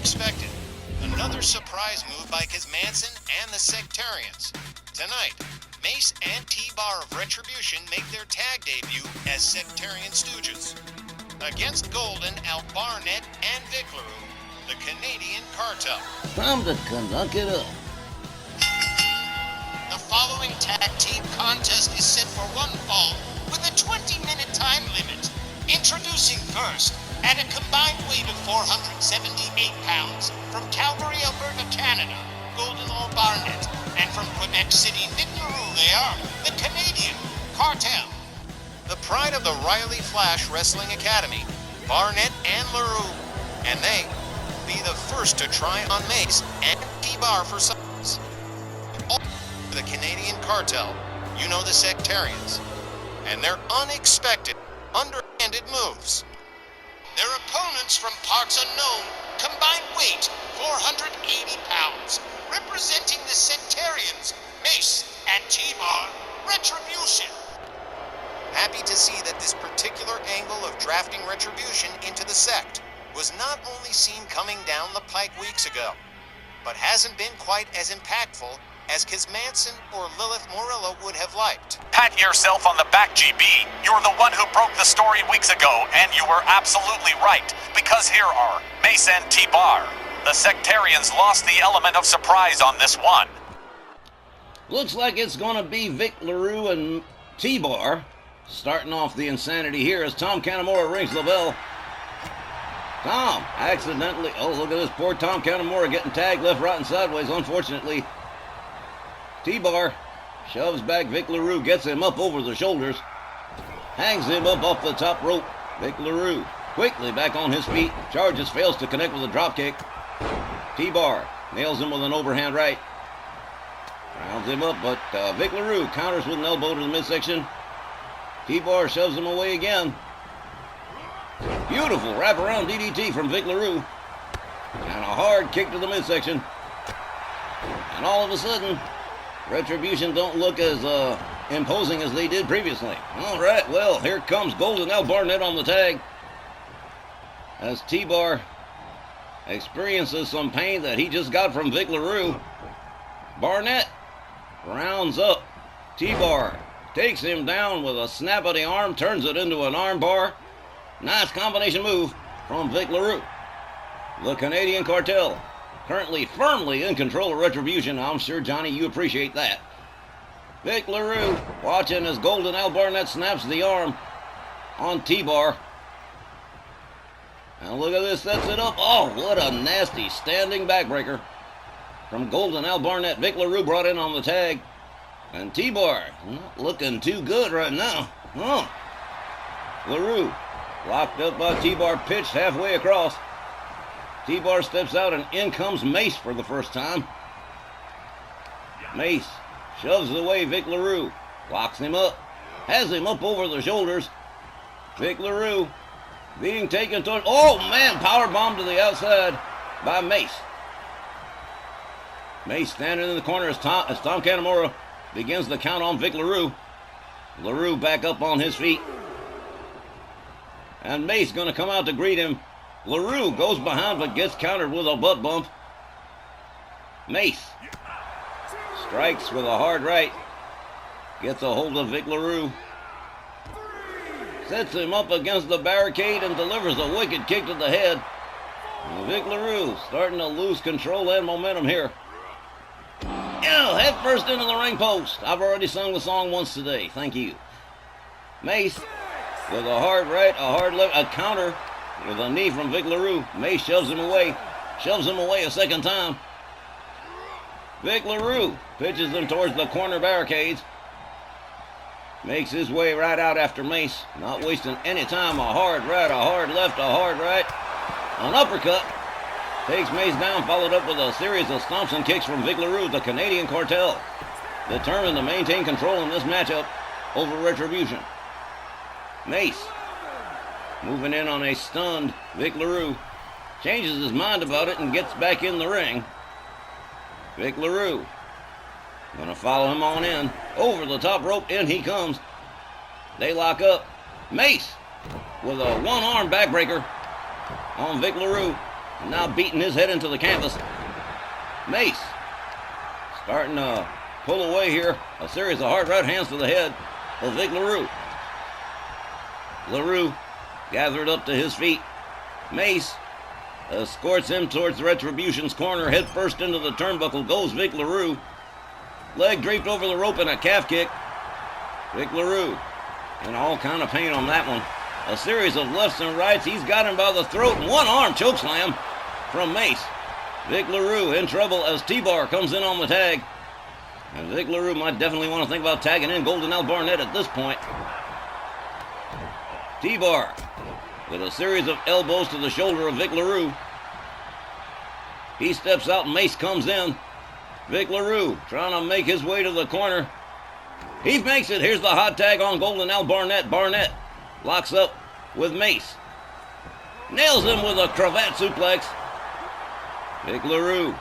expected. Another surprise move by Manson and the Sectarians. Tonight, Mace and T-Bar of Retribution make their tag debut as Sectarian Stooges. Against Golden, Al Barnett, and Vic LaRue, the Canadian Cartel. Time to conduct it up. The following tag team contest is set for one fall with a 20-minute time limit. Introducing first, at a combined weight of 478 pounds, from Calgary, Alberta, Canada, Golden Al Barnett, and from Quebec City, Vic LaRue, they are the Canadian Cartel. The pride of the Riley Flash Wrestling Academy, Barnett and LaRue, and they will be the first to try on Mace and T-Bar for size. The Canadian Cartel, you know the Sectarians, and their unexpected, underhanded moves. Their opponents from parts unknown, combined weight 480 pounds, representing the Sectarians, Mace and T-Bar, Retribution. Happy to see that this particular angle of drafting Retribution into the sect was not only seen coming down the pike weeks ago, but hasn't been quite as impactful as Manson or Lilith Morello would have liked. Pat yourself on the back, GB. You're the one who broke the story weeks ago, and you were absolutely right, because here are Mace and T-Bar. The Sectarians lost the element of surprise on this one. Looks like it's going to be Vic LaRue and T-Bar. Starting off the insanity here as Tom Canamora rings the bell. Tom accidentally... Oh, look at this poor Tom Canamora getting tagged left, right, and sideways, unfortunately. T-Bar shoves back Vic LaRue, gets him up over the shoulders, hangs him up off the top rope. Vic LaRue quickly back on his feet, charges, fails to connect with a drop kick. T-Bar nails him with an overhand right. Rounds him up, but Vic LaRue counters with an elbow to the midsection. T-Bar shoves him away again. Beautiful wraparound DDT from Vic LaRue. And a hard kick to the midsection. And all of a sudden, Retribution don't look as imposing as they did previously. All right, well, here comes Golden Al Barnett on the tag. As T-Bar experiences some pain that he just got from Vic LaRue. Barnett rounds up T-Bar. Takes him down with a snap of the arm, turns it into an arm bar. Nice combination move from Vic LaRue. The Canadian Cartel, currently firmly in control of Retribution. I'm sure, Johnny, you appreciate that. Vic LaRue watching as Golden Al Barnett snaps the arm on T-Bar. And look at this, sets it up. Oh, what a nasty standing backbreaker from Golden Al Barnett. Vic LaRue brought in on the tag. And T-Bar not looking too good right now. Oh. LaRue locked up by T-Bar, pitched halfway across. T-Bar steps out and in comes Mace for the first time. Mace shoves away Vic LaRue, locks him up, has him up over the shoulders. Vic LaRue being taken toward... Oh man, powerbomb to the outside by Mace. Mace standing in the corner as Tom Canamora begins the count on Vic LaRue. LaRue back up on his feet. And Mace going to come out to greet him. LaRue goes behind but gets countered with a butt bump. Mace strikes with a hard right. Gets a hold of Vic LaRue. Sets him up against the barricade and delivers a wicked kick to the head. And Vic LaRue starting to lose control and momentum here. Head first into the ring post. I've already sung the song once today. Thank you. Mace with a hard right, a hard left, a counter with a knee from Vic LaRue. Mace shoves him away a second time. Vic LaRue pitches him towards the corner barricades. Makes his way right out after Mace, not wasting any time. A hard right, a hard left, a hard right, an uppercut. Takes Mace down, followed up with a series of stomps and kicks from Vic LaRue. The Canadian Cartel determined to maintain control in this matchup over Retribution. Mace moving in on a stunned Vic LaRue. Changes his mind about it and gets back in the ring. Vic LaRue gonna follow him on in. Over the top rope, in he comes. They lock up. Mace with a one-arm backbreaker on Vic LaRue. And now beating his head into the canvas. Mace starting to pull away here. A series of hard right hands to the head of Vic LaRue. LaRue gathered up to his feet. Mace escorts him towards the Retribution's corner. Head first into the turnbuckle goes Vic LaRue. Leg draped over the rope in a calf kick. Vic LaRue in all kind of pain on that one. A series of lefts and rights. He's got him by the throat. And one arm chokeslam from Mace. Vic LaRue in trouble as T-Bar comes in on the tag. And Vic LaRue might definitely want to think about tagging in Golden Al Barnett at this point. T-Bar with a series of elbows to the shoulder of Vic LaRue. He steps out, Mace comes in. Vic LaRue trying to make his way to the corner. He makes it. Here's the hot tag on Golden Al Barnett. Barnett locks up with Mace. Nails him with a cravat suplex. Vic LaRue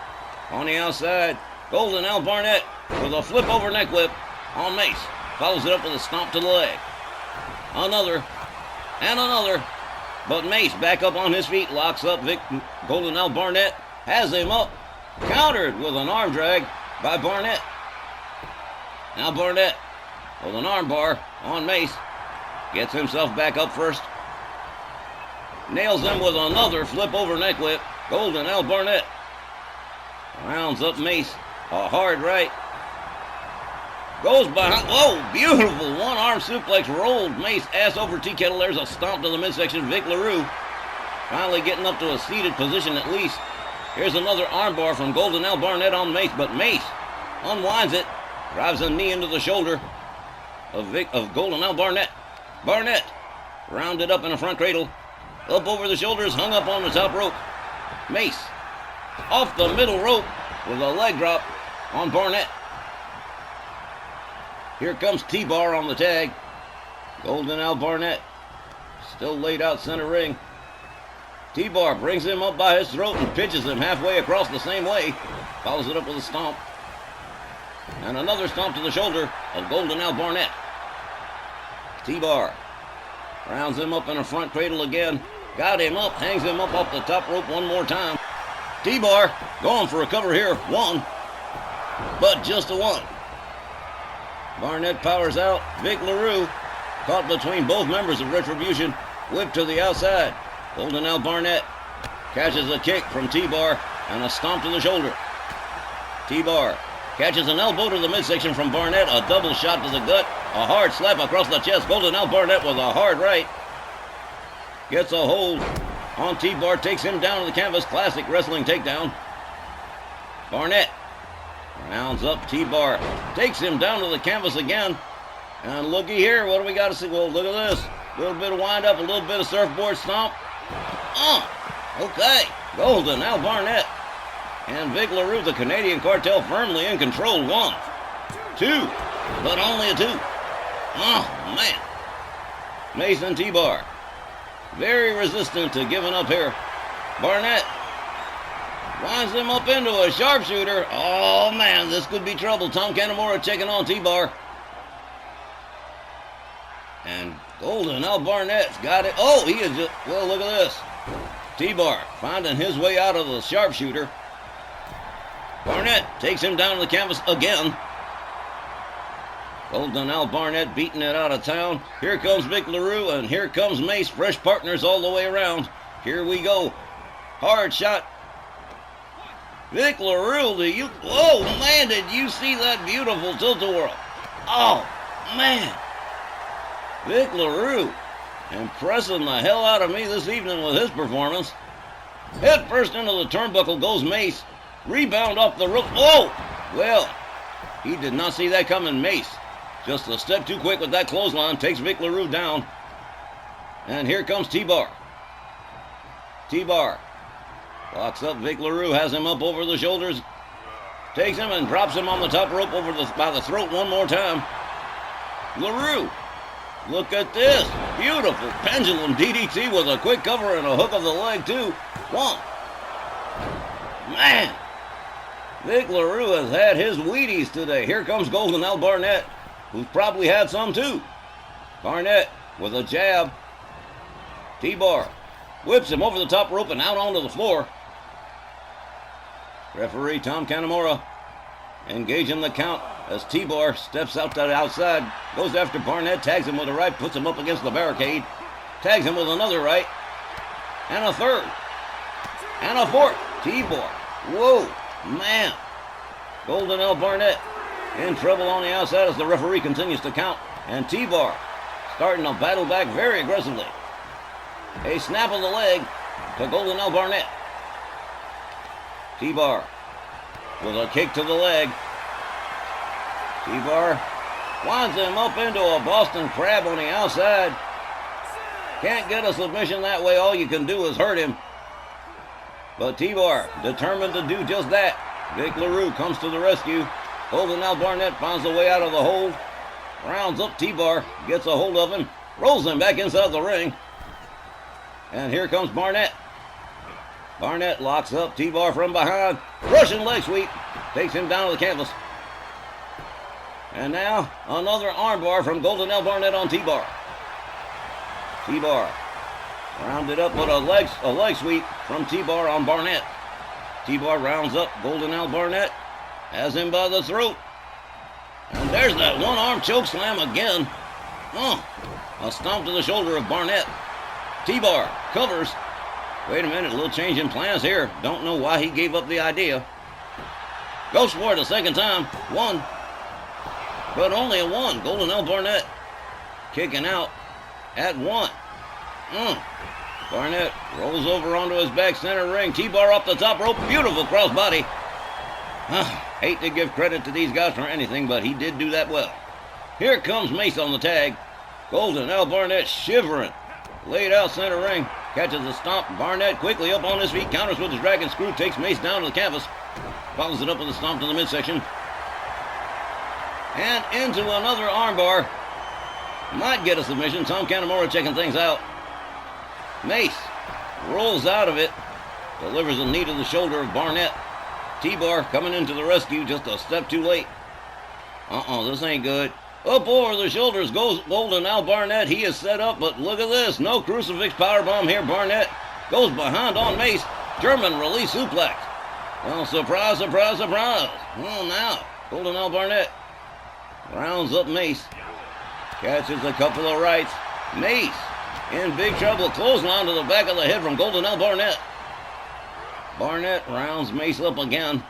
on the outside. Golden Al Barnett with a flip over neck whip on Mace. Follows it up with a stomp to the leg. Another and another. But Mace back up on his feet. Locks up Golden Al Barnett. Has him up. Countered with an arm drag by Barnett. Now Barnett with an arm bar on Mace. Gets himself back up first. Nails him with another flip over neck whip. Golden Al Barnett rounds up Mace. A hard right. Goes behind. Whoa, beautiful one-arm suplex. Rolled Mace ass over tea kettle. There's a stomp to the midsection. Vic LaRue finally getting up to a seated position at least. Here's another armbar from Golden Al Barnett on Mace, but Mace unwinds it. Drives a knee into the shoulder of Golden Al Barnett. Barnett rounded up in a front cradle. Up over the shoulders, hung up on the top rope. Mace off the middle rope with a leg drop on Barnett. Here comes T-Bar on the tag. Golden Al Barnett still laid out center ring. T-Bar brings him up by his throat and pitches him halfway across the same way. Follows it up with a stomp. And another stomp to the shoulder of Golden Al Barnett. T-Bar rounds him up in a front cradle again. Got him up, hangs him up off the top rope one more time. T-Bar going for a cover here. One, but just a one. Barnett powers out. Vic LaRue caught between both members of Retribution. Whipped to the outside. Golden Al Barnett catches a kick from T-Bar and a stomp to the shoulder. T-Bar catches an elbow to the midsection from Barnett. A double shot to the gut. A hard slap across the chest. Golden Al Barnett with a hard right. Gets a hold on T-Bar. Takes him down to the canvas. Classic wrestling takedown. Barnett rounds up T-Bar. Takes him down to the canvas again. And looky here. What do we got to see? Well, look at this. A little bit of wind up. A little bit of surfboard stomp. Okay. Golden Al Barnett and Vic LaRue, the Canadian Cartel, firmly in control. One, two, but only a two. Oh, man. Mason T-Bar very resistant to giving up here. Barnett winds him up into a sharpshooter. Oh, man, this could be trouble. Tom Canamora checking on T-Bar. And Golden Al Barnett's got it. Oh, he is just, well, look at this. T-Bar finding his way out of the sharpshooter. Barnett takes him down to the canvas again. Golden Al Barnett beating it out of town. Here comes Vic LaRue, and here comes Mace. Fresh partners all the way around. Here we go. Hard shot. Vic LaRue, whoa, man, did you see that beautiful tilt-a-whirl? Oh, man. Vic LaRue impressing the hell out of me this evening with his performance. Head first into the turnbuckle goes Mace. Rebound off the rope. Oh! Well, he did not see that coming. Mace just a step too quick with that clothesline. Takes Vic LaRue down. And here comes T-Bar. T-Bar locks up Vic LaRue. Has him up over the shoulders. Takes him and drops him on the top rope by the throat one more time. LaRue. Look at this. Beautiful pendulum DDT with a quick cover and a hook of the leg, too. One. Man. Vic LaRue has had his Wheaties today. Here comes Golden Al Barnett, who's probably had some, too. Barnett with a jab. T-Bar whips him over the top rope and out onto the floor. Referee Tom Canamora engaging the count as T-Bar steps out to the outside, goes after Barnett, tags him with a right, puts him up against the barricade, tags him with another right, and a third, and a fourth. T-Bar, whoa, man. Golden L. Barnett in trouble on the outside as the referee continues to count, and T-Bar starting to battle back very aggressively. A snap of the leg to Golden L. Barnett. T-Bar with a kick to the leg. T-Bar winds him up into a Boston Crab on the outside. Can't get a submission that way. All you can do is hurt him. But T-Bar determined to do just that. Vic LaRue comes to the rescue. Golden L. Barnett finds a way out of the hold. Rounds up T-Bar, gets a hold of him, rolls him back inside the ring. And here comes Barnett. Barnett locks up T-Bar from behind. Russian leg sweep. Takes him down to the canvas. And now, another armbar from Golden L. Barnett on T-Bar. T-Bar rounded up with a leg sweep from T-Bar on Barnett. T-Bar rounds up Golden L. Barnett. Has him by the throat. And there's that one-arm choke slam again. A stomp to the shoulder of Barnett. T-Bar covers. Wait a minute, a little change in plans here. Don't know why he gave up the idea. Goes for it a second time. One. But only a one. Golden L. Barnett kicking out at one. Barnett rolls over onto his back center ring. T-Bar up the top rope. Beautiful crossbody. Hate to give credit to these guys for anything, but he did do that well. Here comes Mace on the tag. Golden L. Barnett shivering. Laid out center ring. Catches a stomp. Barnett quickly up on his feet. Counters with his dragon screw. Takes Mace down to the canvas. Follows it up with a stomp to the midsection. And into another armbar. Might get a submission. Tom Canamora checking things out. Mace rolls out of it. Delivers a knee to the shoulder of Barnett. T-Bar coming into the rescue just a step too late. This ain't good. Up over the shoulders goes Golden L. Barnett. He is set up, but look at this. No crucifix powerbomb here. Barnett goes behind on Mace. German release suplex. Well, surprise, surprise, surprise. Well, now, Golden L. Barnett rounds up Mace. Catches a couple of rights. Mace in big trouble. Clothesline to the back of the head from Golden L. Barnett. Barnett rounds Mace up again.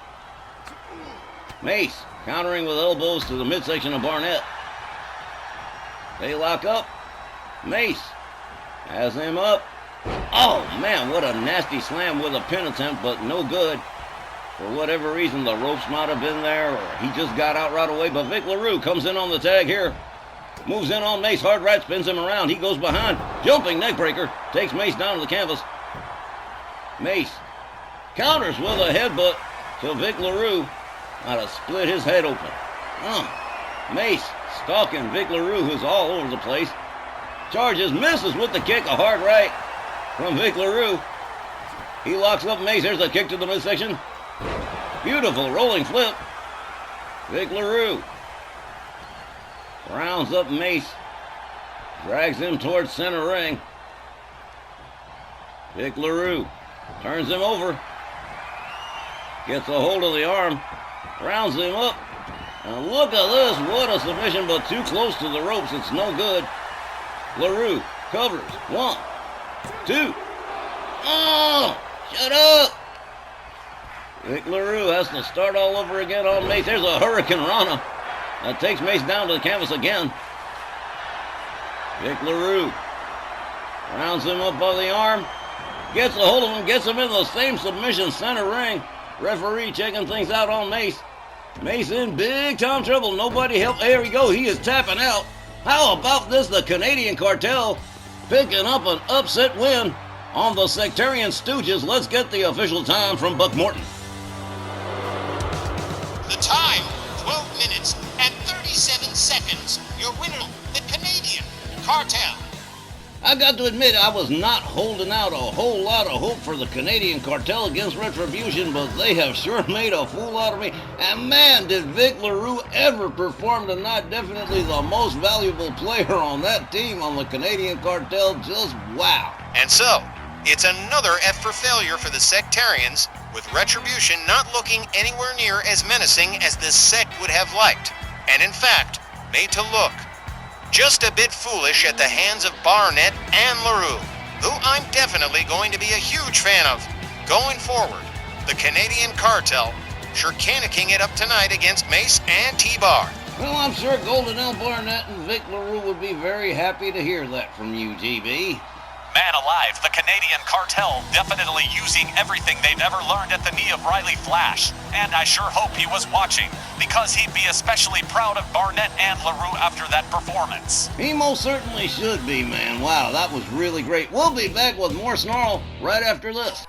Mace countering with elbows to the midsection of Barnett. They lock up. Mace has him up. Oh, man, what a nasty slam with a pin attempt, but no good. For whatever reason, the ropes might have been there, or he just got out right away. But Vic LaRue comes in on the tag here. Moves in on Mace. Hard right spins him around. He goes behind. Jumping neckbreaker. Takes Mace down to the canvas. Mace counters with a headbutt to Vic LaRue. Might have split his head open. Mace stalking Vic LaRue, who's all over the place. Charges, misses with the kick. A hard right from Vic LaRue. He locks up Mace. There's a kick to the midsection. Beautiful rolling flip. Vic LaRue rounds up Mace. Drags him towards center ring. Vic LaRue turns him over. Gets a hold of the arm. Rounds him up. And look at this. What a submission, but too close to the ropes. It's no good. LaRue covers. 1, 2. Oh, shut up. Vic LaRue has to start all over again on Mace. There's a Hurricane Rana. That takes Mace down to the canvas again. Vic LaRue rounds him up by the arm. Gets a hold of him. Gets him in the same submission center ring. Referee checking things out on Mace. Mace in big time trouble. Nobody help. There we go. He is tapping out. How about this? The Canadian Cartel picking up an upset win on the Sectarian Stooges. Let's get the official time from Buck Morton. The time, 12 minutes and 37 seconds. Your winner, the Canadian Cartel. I got to admit, I was not holding out a whole lot of hope for the Canadian Cartel against Retribution, but they have sure made a fool out of me. And man, did Vic LaRue ever perform tonight. Definitely the most valuable player on that team on the Canadian Cartel. Just wow. And so, It's another F for failure for the Sectarians, with Retribution not looking anywhere near as menacing as the sect would have liked, and in fact, made to look just a bit foolish at the hands of Barnett and LaRue, who I'm definitely going to be a huge fan of going forward. The Canadian Cartel sure canicking it up tonight against Mace and T-Bar. Well, I'm sure Golden L. Barnett and Vic LaRue would be very happy to hear that from you, GB. Man alive, the Canadian Cartel definitely using everything they've ever learned at the knee of Riley Flash. And I sure hope he was watching, because he'd be especially proud of Barnett and LaRue after that performance. He most certainly should be, man. Wow, that was really great. We'll be back with more Snarl right after this.